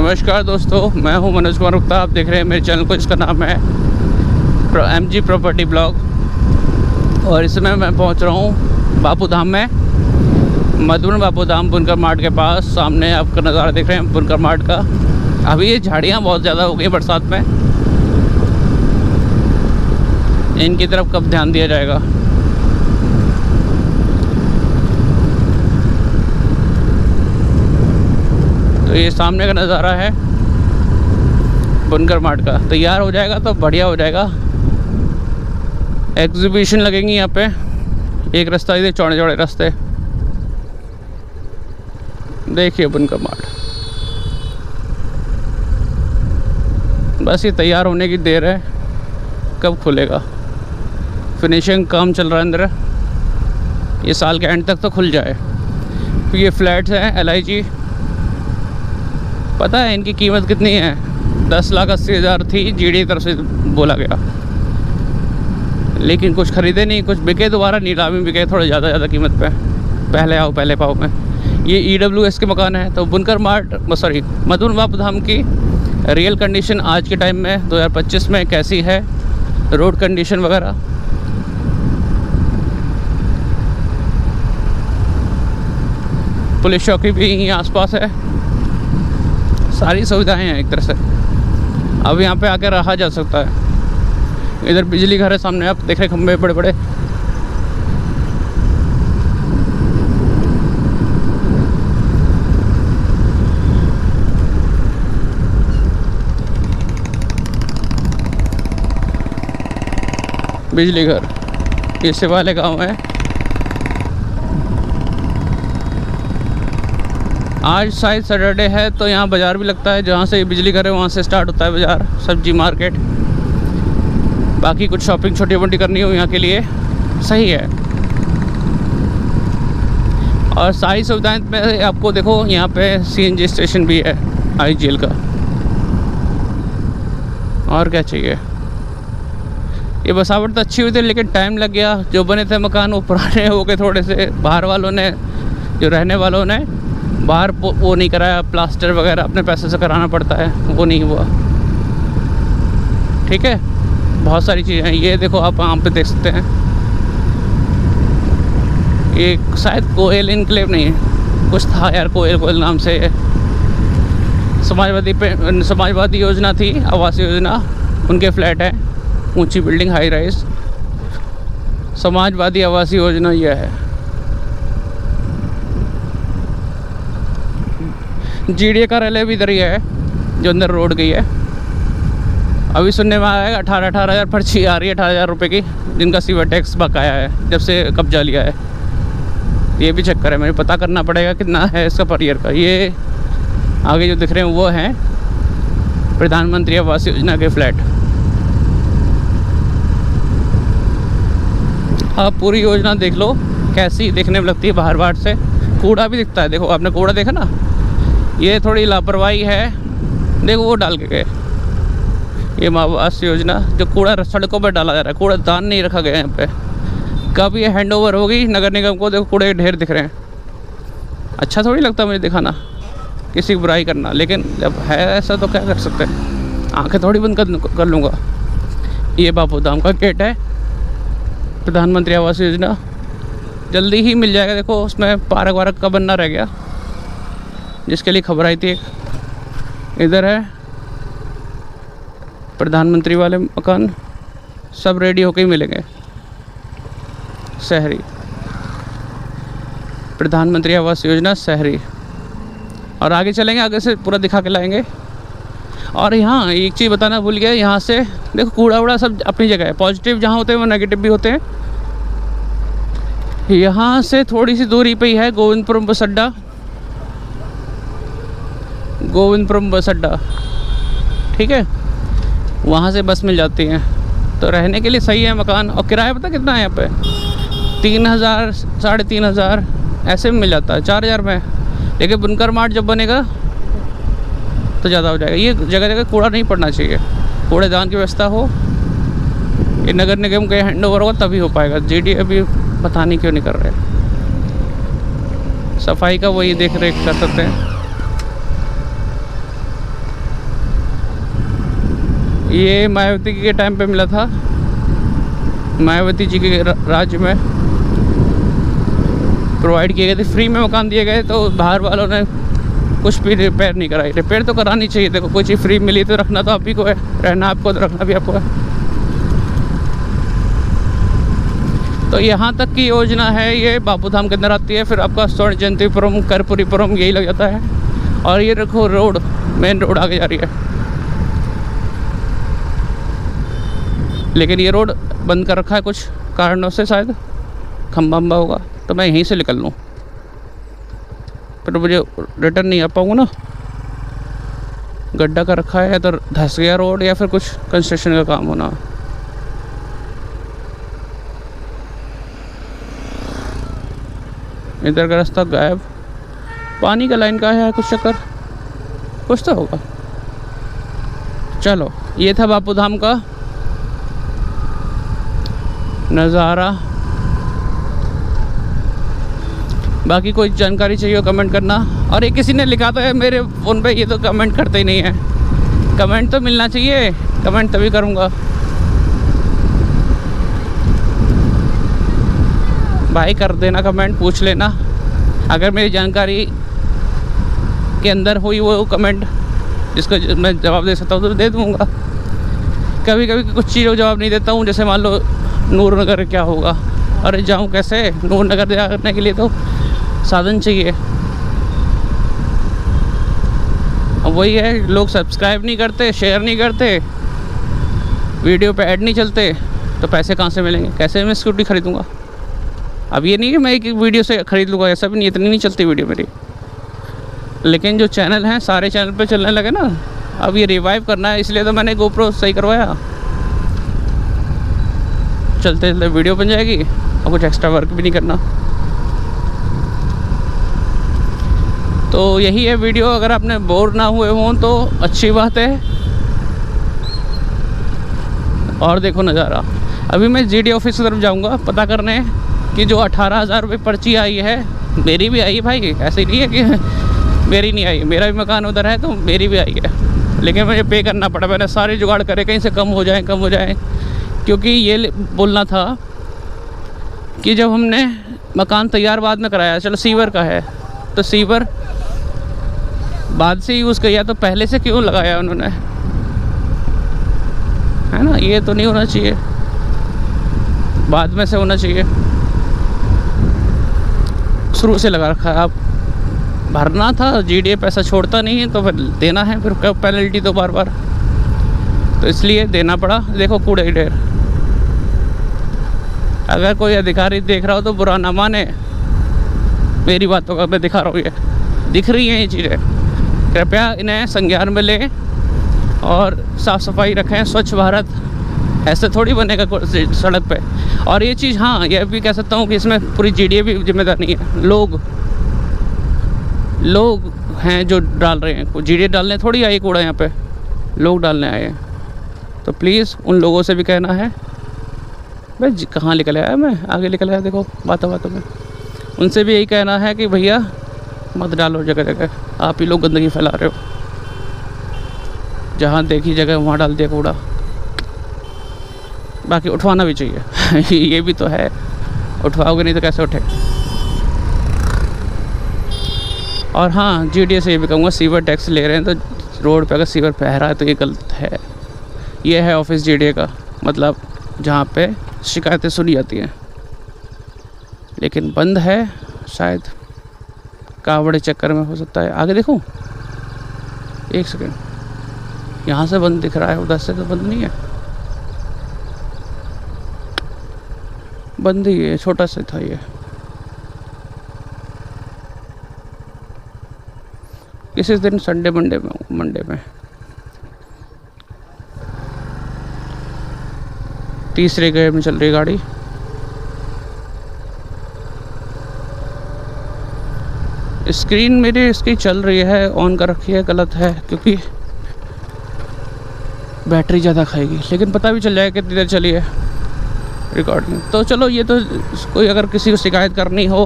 नमस्कार दोस्तों, मैं हूं मनोज कुमार गुप्ता। आप देख रहे हैं मेरे चैनल को, इसका नाम है MG प्रॉपर्टी ब्लॉग। और इस समय मैं पहुंच रहा हूं बापू धाम में, मधुबन बापू धाम बुनकर मार्ट के पास। सामने आपका नज़ारा देख रहे हैं बुनकर मार्ट का। अभी ये झाड़ियाँ बहुत ज़्यादा हो गई बरसात में, इनकी तरफ कब ध्यान दिया जाएगा। तो ये सामने का नज़ारा है बुनकर मार्ट का। तैयार हो जाएगा तो बढ़िया हो जाएगा। एग्जीबिशन लगेंगी यहाँ पे, एक रास्ता इधर, चौड़े चौड़े रास्ते। देखिए बुनकर मार्ट, बस ये तैयार होने की देर है, कब खुलेगा। फिनिशिंग काम चल रहा है अंदर, ये साल के एंड तक तो खुल जाए। तो ये फ्लैट्स हैं LIG, पता है इनकी कीमत कितनी है? 10,80,000 थी GD तरफ से बोला गया, लेकिन कुछ ख़रीदे नहीं, कुछ बिके। दोबारा नीलामी बिके थोड़े ज़्यादा कीमत पे, पहले आओ पहले पाओ में। ये EWS के मकान है। तो बुनकर मार्ट मधुबन बापू धाम की रियल कंडीशन आज के टाइम में 2025 में कैसी है, रोड कंडीशन वगैरह। पुलिस चौकी भी यहीं आसपास है, सारी सुविधाएं हैं एक तरह से। अब यहाँ पे आके रहा जा सकता है। इधर बिजली घर है सामने, आप देख रहे खंभे बड़े बड़े। बिजली घर, ये शिवालय गांव है। आज शायद सैटरडे है तो यहाँ बाज़ार भी लगता है। जहाँ से बिजली घर है वहाँ से स्टार्ट होता है बाज़ार, सब्जी मार्केट। बाकी कुछ शॉपिंग छोटी मोटी करनी हो यहाँ के लिए सही है। और सारी सुविधाएं में आपको देखो, यहाँ पे CNG स्टेशन भी है IGL का। और क्या चाहिए। ये बसावट तो अच्छी हुई थी, लेकिन टाइम लग गया। जो बने थे मकान वो पुराने हो गए थोड़े से। बाहर वालों ने, जो रहने वालों ने बाहर वो नहीं कराया, प्लास्टर वगैरह अपने पैसे से कराना पड़ता है, वो नहीं हुआ। ठीक है, बहुत सारी चीज़ें हैं। ये देखो आप वहाँ पे देख सकते हैं, ये शायद कोयल इनक्लेव नहीं है, कुछ था यार, कोयल नाम से। समाजवादी योजना थी, आवास योजना, उनके फ्लैट हैं, ऊंची building, high rise. Samajwadi Awas Yojana यह है। GDA कार्यालय भी इधर ही है, जो अंदर रोड गई है। अभी सुनने में आया है 18,000 पर्ची आ रही है, 18,000 रुपये की, जिनका सीवर टैक्स बकाया है जब से कब्जा लिया है। ये भी चक्कर है, मुझे पता करना पड़ेगा कितना है इसका पर ईयर का। ये आगे जो दिख रहे हैं वो हैं प्रधानमंत्री आवास योजना के फ्लैट। आप पूरी योजना देख लो कैसी देखने में लगती है बाहर से। कूड़ा भी दिखता है, देखो आपने कूड़ा देखा ना, ये थोड़ी लापरवाही है। देखो वो डाल के गए, ये आवास योजना, जो कूड़ा सड़कों पर डाला जा रहा है, कूड़ा दान नहीं रखा गया यहाँ पे। कब ये हैंड ओवर होगी नगर निगम को? देखो कूड़े के ढेर दिख रहे हैं। अच्छा थोड़ी लगता मुझे दिखाना, किसी की बुराई करना, लेकिन जब है ऐसा तो क्या कर सकते हैं, आंखें थोड़ी बंद कर लूँगा। ये बापू धाम का गेट है, प्रधानमंत्री आवास योजना जल्दी ही मिल जाएगा। देखो उसमें पार्क वार्क का बनना रह गया, जिसके लिए खबर आई थी एक। इधर है प्रधानमंत्री वाले मकान, सब रेडी होके ही मिलेंगे। शहरी प्रधानमंत्री आवास योजना शहरी। और आगे चलेंगे, आगे से पूरा दिखा के लाएंगे। और यहाँ एक चीज़ बताना भूल गया, यहाँ से देखो कूड़ा वूड़ा सब अपनी जगह है। पॉजिटिव जहाँ होते हैं वो नेगेटिव भी होते हैं। यहाँ से थोड़ी सी दूरी पे ही है गोविंदपुरम बस अड्डा। ठीक है, वहाँ से बस मिल जाती है, तो रहने के लिए सही है मकान। और किराया पता कितना है यहाँ पे? 3,000, 3,500 ऐसे में मिल जाता है, 4,000 में। लेकिन बुनकर मार्ट जब बनेगा तो ज़्यादा हो जाएगा। ये जगह जगह कूड़ा नहीं पड़ना चाहिए, कूड़ेदान की व्यवस्था हो। ये नगर निगम के हैंड ओवर होगा तभी हो पाएगा। GDA अभी पता नहीं क्यों नहीं कर रहे। सफाई का वही देख रेख कर सकते हैं। ये मायावती के टाइम पे मिला था, मायावती जी के राज्य में प्रोवाइड किए गए थे, फ्री में मकान दिए गए। तो बाहर वालों ने कुछ भी रिपेयर नहीं कराई। रिपेयर तो करानी चाहिए। देखो कोई चीज़ फ्री मिली तो रखना तो आप ही को है, रहना आपको तो रखना भी आपको है। तो यहाँ तक की योजना है, ये बापू धाम के अंदर आती है। फिर आपका स्वर्ण जयंतीपुरम, कर्पूरीपुरम यही लग जाता है। और ये देखो रोड, मेन रोड आगे जा रही है, लेकिन ये रोड बंद कर रखा है कुछ कारणों से, शायद खंबा वंबा होगा। तो मैं यहीं से निकल लूँ, फिर मुझे रिटर्न नहीं आ पाऊँगा ना। गड्ढा कर रखा है, तो धंस गया रोड या फिर कुछ कंस्ट्रक्शन का काम होना। इधर का रास्ता गायब, पानी का लाइन का है कुछ चक्कर, कुछ तो होगा। चलो, ये था बापू धाम का नज़ारा। बाकी कोई जानकारी चाहिए हो कमेंट करना। और ये किसी ने लिखा तो है मेरे फ़ोन पे, ये तो कमेंट करते ही नहीं है। कमेंट तो मिलना चाहिए, कमेंट तभी करूँगा। भाई कर देना कमेंट, पूछ लेना अगर मेरी जानकारी के अंदर हुई वो कमेंट जिसको मैं जवाब दे सकता हूँ तो दे दूँगा। कभी कभी कुछ चीज़ों का जवाब नहीं देता हूँ, जैसे मान लो नूर नगर क्या होगा, अरे जाऊँ कैसे? नूर नगर जाने के लिए तो साधन चाहिए। अब वही है, लोग सब्सक्राइब नहीं करते, शेयर नहीं करते, वीडियो पे ऐड नहीं चलते, तो पैसे कहाँ से मिलेंगे? कैसे मैं स्कूटी खरीदूँगा? अब ये नहीं कि मैं एक वीडियो से खरीद लूँगा, ऐसा भी नहीं, इतनी नहीं चलती वीडियो मेरी। लेकिन जो चैनल हैं सारे चैनल पे चलने लगे ना, अब ये रिवाइव करना है, इसलिए तो मैंने GoPro सही करवाया। चलते चलते वीडियो बन जाएगी और कुछ एक्स्ट्रा वर्क भी नहीं करना। तो यही है वीडियो। अगर आपने बोर ना हुए हों तो अच्छी बात है। और देखो नज़ारा। अभी मैं GD ऑफिस की तरफ जाऊंगा पता करने कि जो 18,000 रुपये पर्ची आई है, मेरी भी आई है भाई। ऐसे नहीं है कि मेरी नहीं आई, मेरा भी मकान उधर है तो मेरी भी आई है, लेकिन मुझे पे करना पड़ा। मैंने सारे जुगाड़ करे कहीं से कम हो जाए, कम हो जाए, क्योंकि ये बोलना था कि जब हमने मकान तैयार बाद में कराया, चलो सीवर का है तो सीवर बाद से यूज़ किया, तो पहले से क्यों लगाया उन्होंने, है ना? ये तो नहीं होना चाहिए, बाद में से होना चाहिए। शुरू से लगा रखा है। आप भरना था, GDA पैसा छोड़ता नहीं है तो फिर देना है, फिर कब पेनल्टी तो बार बार, तो इसलिए देना पड़ा। देखो कूड़े ढेर। अगर कोई अधिकारी देख रहा हो तो बुरा ना माने, मेरी बातों का मैं दिखा रहा हूँ, ये दिख रही हैं ये चीज़ें। कृपया इन्हें संज्ञान में लें और साफ़ सफाई रखें। स्वच्छ भारत ऐसे थोड़ी बनेगा सड़क पे। और ये चीज़, हाँ ये भी कह सकता हूँ कि इसमें पूरी GDA भी जिम्मेदार नहीं है। लोग हैं जो डाल रहे हैं। GDA डालने थोड़ी आई कूड़ा, यहाँ पे लोग डालने आए हैं। तो प्लीज़ उन लोगों से भी कहना है, भाई कहाँ निकल आया मैं, आगे निकल आया, देखो बातों बातों में। उनसे भी यही कहना है कि भैया मत डालो जगह जगह, आप ही लोग गंदगी फैला रहे हो। जहाँ देखी जगह वहाँ डाल दिया कूड़ा। बाकी उठवाना भी चाहिए ये भी तो है, उठवाओगे नहीं तो कैसे उठे। और हाँ, GDA से ये भी कहूँगा, सीवर टैक्स ले रहे हैं तो रोड पे अगर सीवर बह रहा है तो ये गलत है। ये है ऑफिस GDA का, मतलब जहाँ पे शिकायतें सुनी जाती हैं, लेकिन बंद है। शायद कावड़े चक्कर में हो सकता है। आगे देखो, एक सेकंड, यहाँ से बंद दिख रहा है, उधर से तो बंद नहीं है। बंद ही है, छोटा सा था ये। किसी दिन संडे मंडे में तीसरे गेयर में चल रही गाड़ी। स्क्रीन मेरी इसकी चल रही है, ऑन कर रखी है, गलत है क्योंकि बैटरी ज़्यादा खाएगी, लेकिन पता भी चल जाएगा कितनी देर चली है रिकॉर्डिंग। तो चलो, ये तो कोई अगर किसी को शिकायत करनी हो,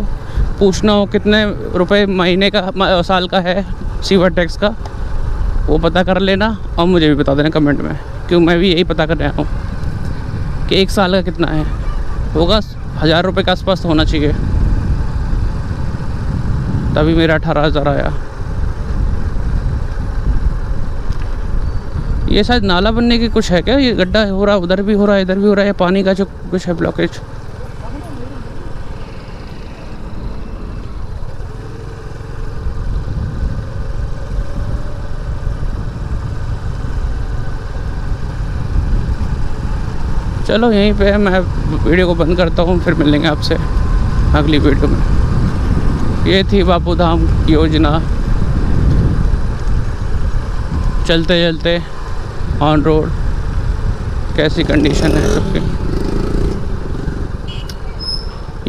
पूछना हो कितने रुपए महीने का साल का है सीवर टैक्स का, वो पता कर लेना और मुझे भी बता देना कमेंट में। क्यों मैं भी यही पता कर रहा हूँ कि 1 साल का कितना है, होगा 1000 रुपये के आसपास होना चाहिए, तभी मेरा 18,000 आया। ये शायद नाला बनने की कुछ है क्या, ये गड्ढा हो रहा, उधर भी हो रहा है, इधर भी हो रहा है, पानी का जो कुछ है ब्लॉकेज। चलो यहीं पे मैं वीडियो को बंद करता हूँ, फिर मिलेंगे आपसे अगली वीडियो में। ये थी बापू धाम योजना, चलते चलते ऑन रोड कैसी कंडीशन है सबकी।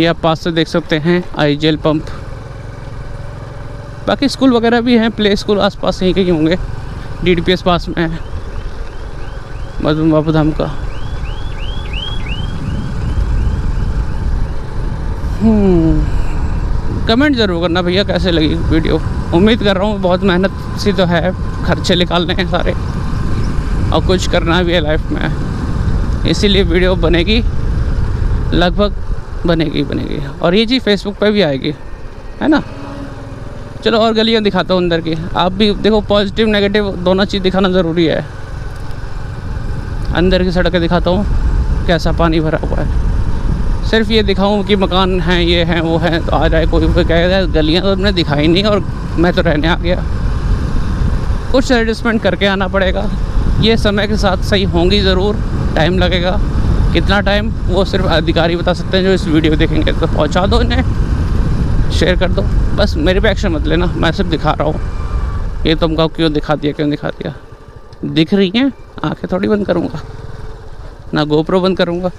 ये आप पास से देख सकते हैं आईजेल पंप। बाकी स्कूल वगैरह भी हैं, प्ले स्कूल आसपास यहीं कहीं होंगे। DDPS पास में है मधुबन बापू धाम का। कमेंट ज़रूर करना भैया कैसे लगी वीडियो। उम्मीद कर रहा हूँ बहुत मेहनत सी तो है, खर्चे निकालने हैं सारे और कुछ करना भी है लाइफ में, इसीलिए वीडियो बनेगी, लगभग बनेगी। और ये चीज़ फेसबुक पे भी आएगी, है ना। चलो और गलियाँ दिखाता हूँ अंदर की। आप भी देखो, पॉजिटिव नेगेटिव दोनों चीज़ दिखाना ज़रूरी है। अंदर की सड़कें दिखाता हूँ कैसा पानी भरा हुआ है। सिर्फ ये दिखाऊं कि मकान हैं, ये हैं, वो हैं, तो आ जाए कोई कहेगा गलियां तो हमने दिखाई नहीं और मैं तो रहने आ गया। कुछ एडजस्टमेंट करके आना पड़ेगा। ये समय के साथ सही होंगी ज़रूर, टाइम लगेगा। कितना टाइम वो सिर्फ अधिकारी बता सकते हैं जो इस वीडियो देखेंगे। तो पहुंचा दो इन्हें, शेयर कर दो, बस मेरे पे एक्शन मत लेना, मैं सिर्फ दिखा रहा हूँ। ये तुमको क्यों दिखा दिया, दिख रही हैं, आँखें थोड़ी बंद करूँगा ना, GoPro बंद करूँगा।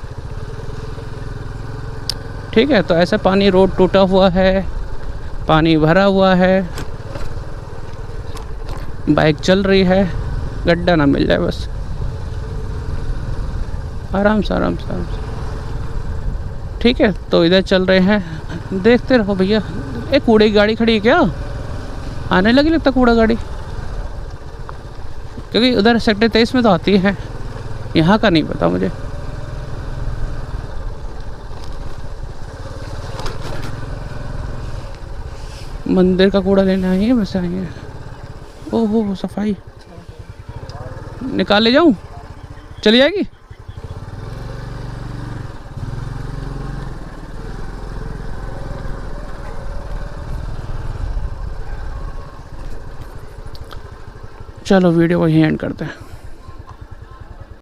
ठीक है, तो ऐसे पानी, रोड टूटा हुआ है, पानी भरा हुआ है, बाइक चल रही है, गड्ढा ना मिल जाए बस, आराम से। ठीक है, तो इधर चल रहे हैं, देखते रहो भैया। एक कूड़े की गाड़ी खड़ी है क्या, आने लगी लगता कूड़ा गाड़ी, क्योंकि उधर सेक्टर 23 में तो आती है, यहाँ का नहीं पता मुझे। मंदिर का कूड़ा लेने आई है, बस आई है। ओहो, सफाई निकाल ले जाऊं, चली जाएगी। चलो वीडियो को यहीं एंड करते हैं।